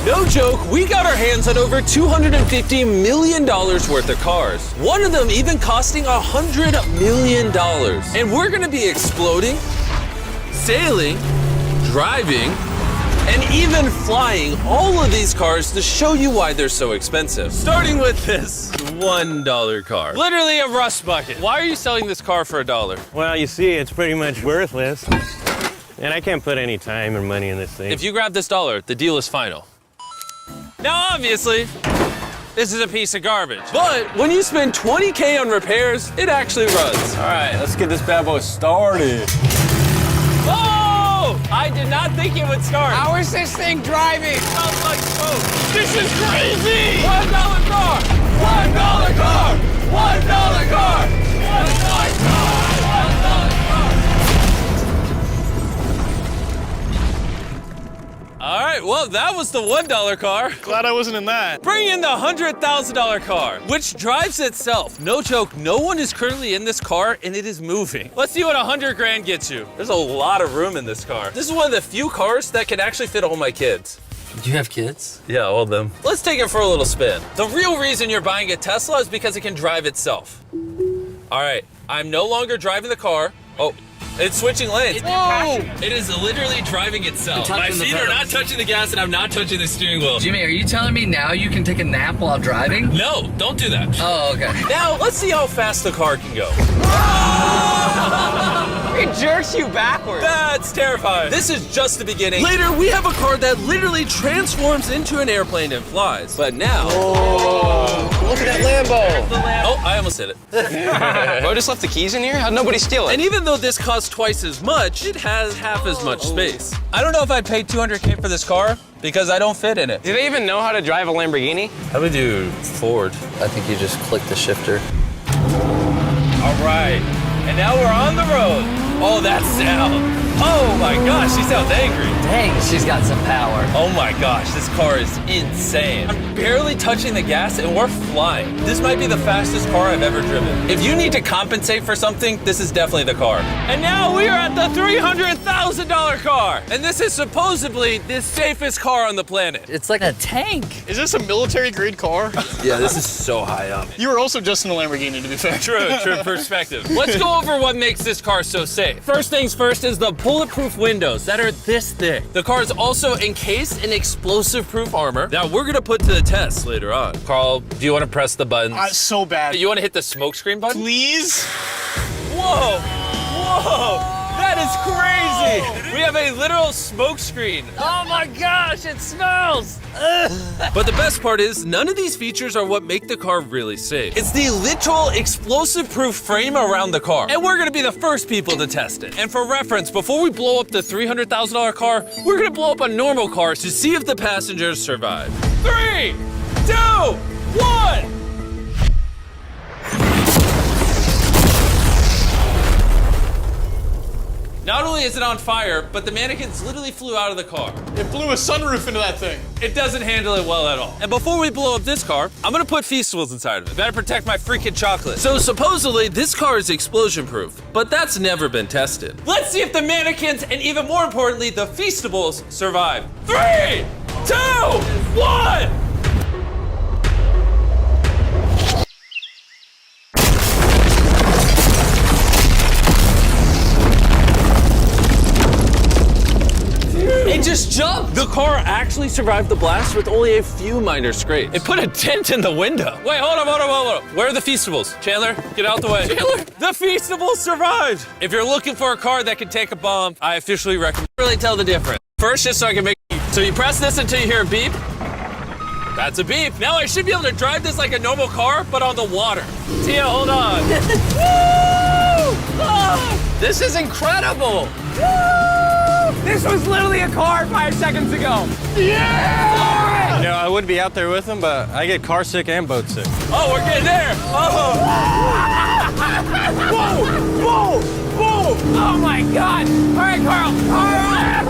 No joke, we got our hands on over $250 million worth of cars. One of them even costing $100 million. And we're gonna be exploding, sailing, driving, and even flying all of these cars to show you why they're so expensive. Starting with this $1 car. Literally a rust bucket. Why are you selling this car for $1? Well, you see, it's pretty much worthless. And I can't put any time or money in this thing. If you grab this $1, the deal is final. Now, obviously, this is a piece of garbage. But when you spend $20K on repairs, it actually runs. All right, let's get this bad boy started. Oh! I did not think it would start. How is this thing driving? It smells like smoke. This is crazy! $1 car! $1 car! $1 car! $1 car! All right, well, that was the $1 car. Glad I wasn't in that. Bring in the $100,000 car, which drives itself. No joke, no one is currently in this car and it is moving. Let's see what 100 grand gets you. There's a lot of room in this car. This is one of the few cars that can actually fit all my kids. Do you have kids? Yeah, all of them. Let's take it for a little spin. The real reason you're buying a Tesla is because it can drive itself. All right, I'm no longer driving the car. Oh. It's switching lanes. Whoa! It is literally driving itself. My feet are not touching the gas and I'm not touching the steering wheel. Jimmy, are you telling me now you can take a nap while driving? No, don't do that. Oh, okay. Now, let's see how fast the car can go. It jerks you backwards. That's terrifying. This is just the beginning. Later, we have a car that literally transforms into an airplane and flies. But now... Oh, look at that Lambo. Oh, I almost hit it. Bro, just left the keys in here? How'd nobody steal it? And even though this costs twice as much, it has half as much space. I don't know if I'd pay $200K for this car because I don't fit in it. Do they even know how to drive a Lamborghini? How do we do Ford? I think you just click the shifter. All right, and now we're on the road. Oh, that sound. Oh my gosh, she sounds angry. Dang, she's got some power. Oh my gosh, this car is insane. I'm barely touching the gas and we're flying. This might be the fastest car I've ever driven. If you need to compensate for something, this is definitely the car. And now we are at the $300,000 car. And this is supposedly the safest car on the planet. It's like a tank. Is this a military grade car? Yeah, this is so high up. You were also just in a Lamborghini, to be fair. True perspective. Let's go over what makes this car so safe. First things first is the bulletproof windows that are this thick. The car is also encased in explosive-proof armor that we're gonna put to the test later on. Carl, do you want to press the buttons? So bad. You want to hit the smoke screen button? Please? Whoa! Whoa! That is crazy! We have a literal smoke screen. Oh my gosh, it smells! But the best part is, none of these features are what make the car really safe. It's the literal explosive-proof frame around the car. And we're gonna be the first people to test it. And for reference, before we blow up the $300,000 car, we're gonna blow up a normal car to see if the passengers survive. 3, 2, 1! Not only is it on fire, but the mannequins literally flew out of the car. It blew a sunroof into that thing. It doesn't handle it well at all. And before we blow up this car, I'm gonna put Feastables inside of it. Better protect my freaking chocolate. So supposedly, this car is explosion proof, but that's never been tested. Let's see if the mannequins, and even more importantly, the Feastables survive. 3, 2, 1! It just jumped! The car actually survived the blast with only a few minor scrapes. It put a dent in the window. Wait, hold on. Where are the Feastables? Chandler, get out the way. Chandler! The Feastables survived! If you're looking for a car that can take a bomb, I officially recommend. Really tell the difference. First, just so I can make. So you press this until you hear a beep. That's a beep. Now I should be able to drive this like a normal car, but on the water. Tia, hold on. Woo! Oh, this is incredible! This was literally a car 5 seconds ago. Yeah! You know, I would be out there with them, but I get car sick and boat sick. Oh, we're getting there! Oh! Whoa! Whoa! Whoa! Oh my God! All right, Carl! Carl!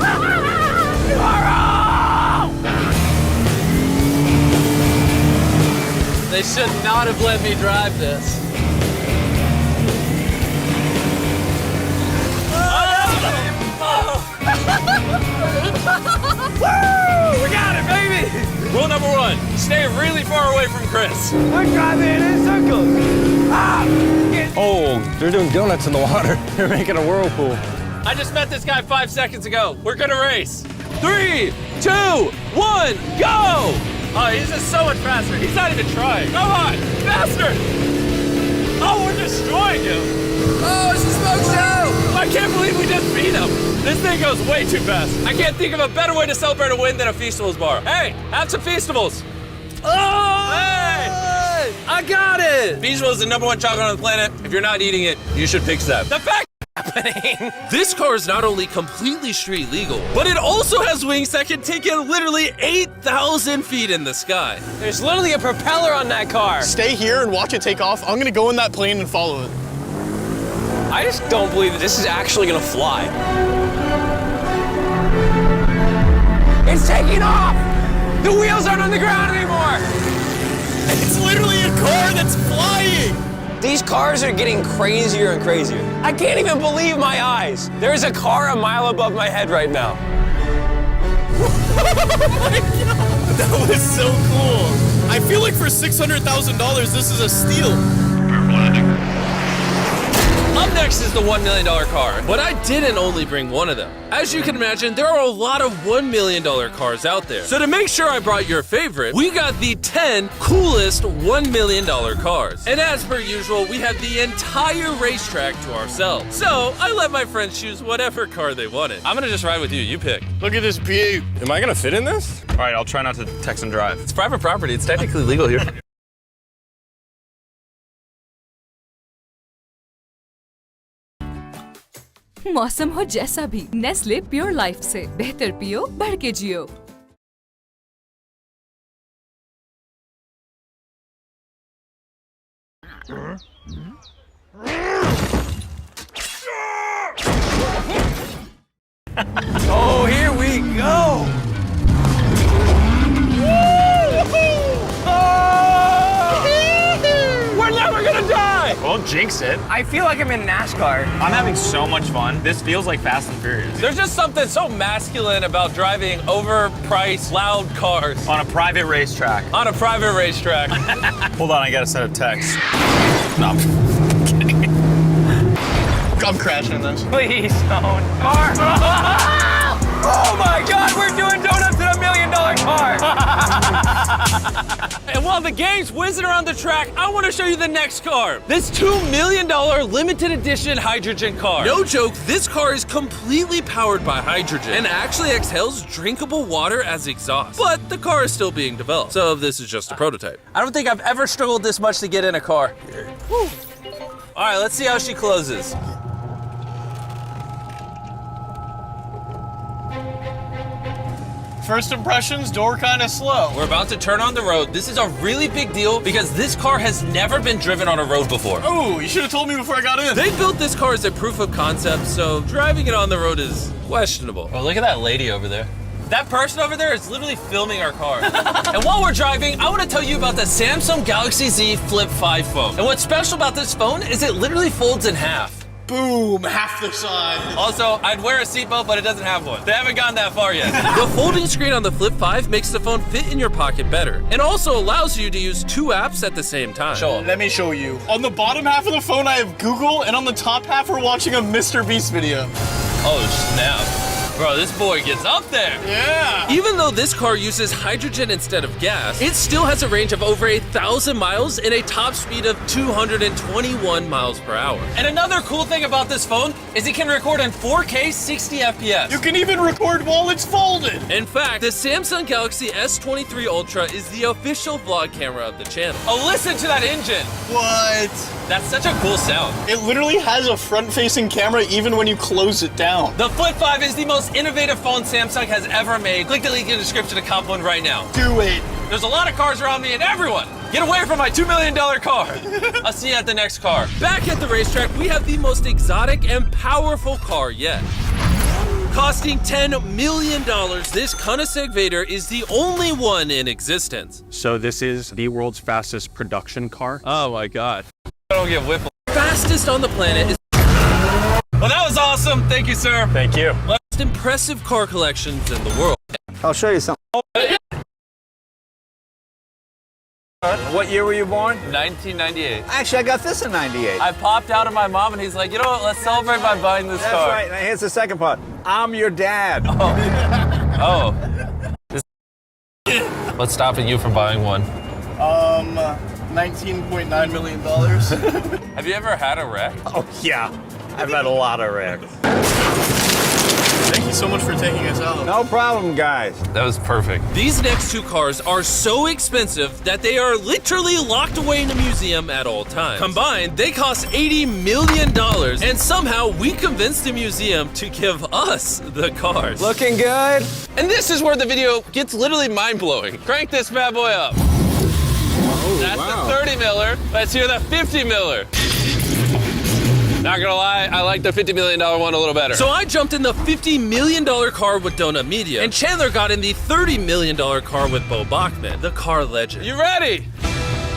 They should not have let me drive this. Woo! We got it, baby! one. Stay really far away from Chris. We're driving in circles. Oh, they're doing donuts in the water. They're making a whirlpool. I just met this guy 5 seconds ago. We're gonna race. 3, 2, 1, go! Oh, he's just so much faster. He's not even trying. Come on, faster! Oh, we're destroying him. Oh, it's a smoke show! I can't believe we just beat him. This thing goes way too fast. I can't think of a better way to celebrate a win than a Feastables bar. Hey, have some Feastables. Oh! Hey! I got it! Feastables is the #1 chocolate on the planet. If you're not eating it, you should pick that. The fact happening. This car is not only completely street legal, but it also has wings that can take it literally 8,000 feet in the sky. There's literally a propeller on that car. Stay here and watch it take off. I'm gonna go in that plane and follow it. I just don't believe that this is actually gonna fly. It's taking off! The wheels aren't on the ground anymore! It's literally a car that's flying! These cars are getting crazier and crazier. I can't even believe my eyes. There's a car a mile above my head right now. That was so cool. I feel like for $600,000, this is a steal. Up next is the $1 million car, but I didn't only bring one of them. As you can imagine, there are a lot of $1 million cars out there. So to make sure I brought your favorite, we got the 10 coolest $1 million cars. And as per usual, we had the entire racetrack to ourselves. So I let my friends choose whatever car they wanted. I'm gonna just ride with you, you pick. Look at this beaut. Am I gonna fit in this? All right, I'll try not to text and drive. It's private property, it's technically legal here. मौसम हो जैसा भी, Nestle pure life से बेहतर पियो, बढ़ के जियो। Oh, here we go! We're never gonna die! Won't jinx it. I feel like I'm in NASCAR. I'm having so much fun. This feels like Fast and Furious. There's just something so masculine about driving overpriced, loud cars On a private racetrack. on a private racetrack. Hold on, I gotta send a text. No, I'm crashing this. Please don't. Car! Oh my God, we're doing donuts in $1 million car! And while the game's whizzing around the track, I want to show you the next car. This $2 million limited edition hydrogen car. No joke, this car is completely powered by hydrogen and actually exhales drinkable water as exhaust. But the car is still being developed, so this is just a prototype. I don't think I've ever struggled this much to get in a car. Whew. All right, let's see how she closes. First impressions, door kind of slow. We're about to turn on the road. This is a really big deal because this car has never been driven on a road before. Oh, you should have told me before I got in. They built this car as a proof of concept, so driving it on the road is questionable. Oh, look at that lady over there. That person over there is literally filming our car. And while we're driving, I want to tell you about the Samsung Galaxy Z Flip 5 phone. And what's special about this phone is it literally folds in half. Boom, half the size. Also, I'd wear a seatbelt, but it doesn't have one. They haven't gone that far yet. The folding screen on the Flip 5 makes the phone fit in your pocket better, and also allows you to use 2 apps at the same time. Show 'em. Let me show you. On the bottom half of the phone, I have Google, and on the top half, we're watching a Mr. Beast video. Oh, snap. Bro, this boy gets up there. Yeah. Even though this car uses hydrogen instead of gas, it still has a range of over 1,000 miles and a top speed of 221 miles per hour. And another cool thing about this phone is it can record in 4K 60 FPS. You can even record while it's folded. In fact, the Samsung Galaxy S23 Ultra is the official vlog camera of the channel. Oh, listen to that engine. What? That's such a cool sound. It literally has a front-facing camera even when you close it down. The Flip 5 is the most innovative phone Samsung has ever made. Click the link in the description to cop one right now. Do it. There's a lot of cars around me and everyone, get away from my $2 million car. I'll see you at the next car. Back at the racetrack, we have the most exotic and powerful car yet. Costing $10 million, this Koenigsegg Vader is the only one in existence. So this is the world's fastest production car. Oh my God. I don't get whippled. Fastest on the planet is... Well, that was awesome. Thank you, sir. Thank you. Most impressive car collections in the world. I'll show you something. What year were you born? 1998. Actually, I got this in 98. I popped out of my mom and he's like, you know what, let's celebrate by buying this That's car. right. Now here's the second part. I'm your dad. Oh. What's stopping you from buying one? $19.9 million. Have you ever had a wreck? Oh, yeah. I've had a lot of wrecks. Thank you so much for taking us out. No problem, guys. That was perfect. These next two cars are so expensive that they are literally locked away in a museum at all times. Combined, they cost $80 million, and somehow we convinced the museum to give us the cars. Looking good. And this is where the video gets literally mind-blowing. Crank this bad boy up. That's the 30 miller. Let's hear the 50 miller. Not gonna lie, I like the $50 million one a little better. So I jumped in the $50 million car with Donut Media, and Chandler got in the $30 million car with Bo Bachman, the car legend. You ready?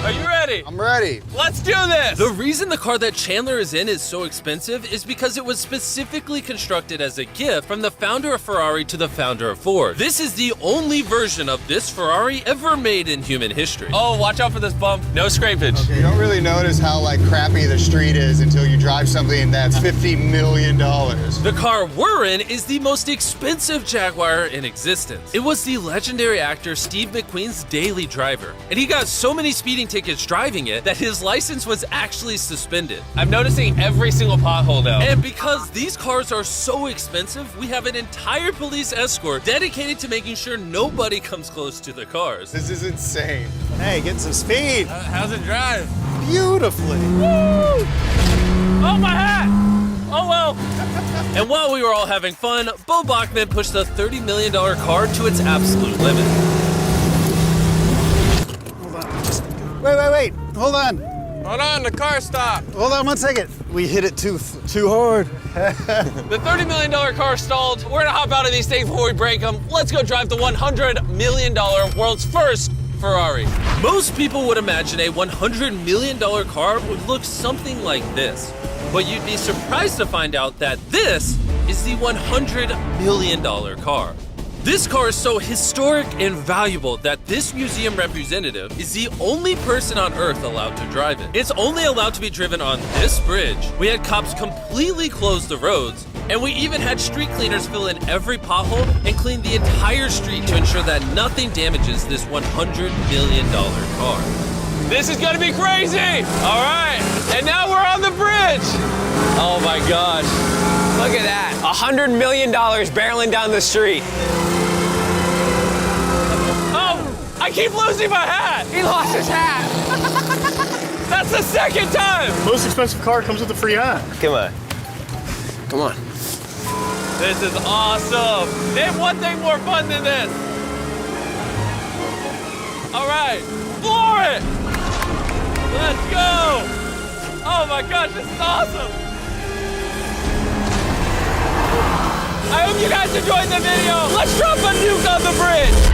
Are you ready? I'm ready. Let's do this! The reason the car that Chandler is in is so expensive is because it was specifically constructed as a gift from the founder of Ferrari to the founder of Ford. This is the only version of this Ferrari ever made in human history. Oh, watch out for this bump. No scrapage. You don't really notice how crappy the street is until you drive something that's $50 million. The car we're in is the most expensive Jaguar in existence. It was the legendary actor Steve McQueen's daily driver, and he got so many speeding tickets driving it that his license was actually suspended. I'm noticing every single pothole now. And because these cars are so expensive, we have an entire police escort dedicated to making sure nobody comes close to the cars. This is insane. Hey, get some speed. How's it drive? Beautifully. Woo! Oh, my hat! Oh, well. And while we were all having fun, Bo Bachman pushed the $30 million car to its absolute limit. Wait. Hold on. Hold on, the car stopped. Hold on 1 second. We hit it too hard. The $30 million car stalled. We're gonna hop out of these things before we break them. Let's go drive the $100 million world's first Ferrari. Most people would imagine a $100 million car would look something like this. But you'd be surprised to find out that this is the $100 million car. This car is so historic and valuable that this museum representative is the only person on Earth allowed to drive it. It's only allowed to be driven on this bridge. We had cops completely close the roads, and we even had street cleaners fill in every pothole and clean the entire street to ensure that nothing damages this $100 million car. This is gonna be crazy! All right, and now we're on the bridge! Oh my gosh. Look at that. $100 million barreling down the street. I keep losing my hat! He lost his hat. That's the second time! Most expensive car comes with a free hat. Come on. This is awesome! Name one thing more fun than this! All right, floor it! Let's go! Oh my gosh, this is awesome! I hope you guys enjoyed the video! Let's drop a nuke on the bridge!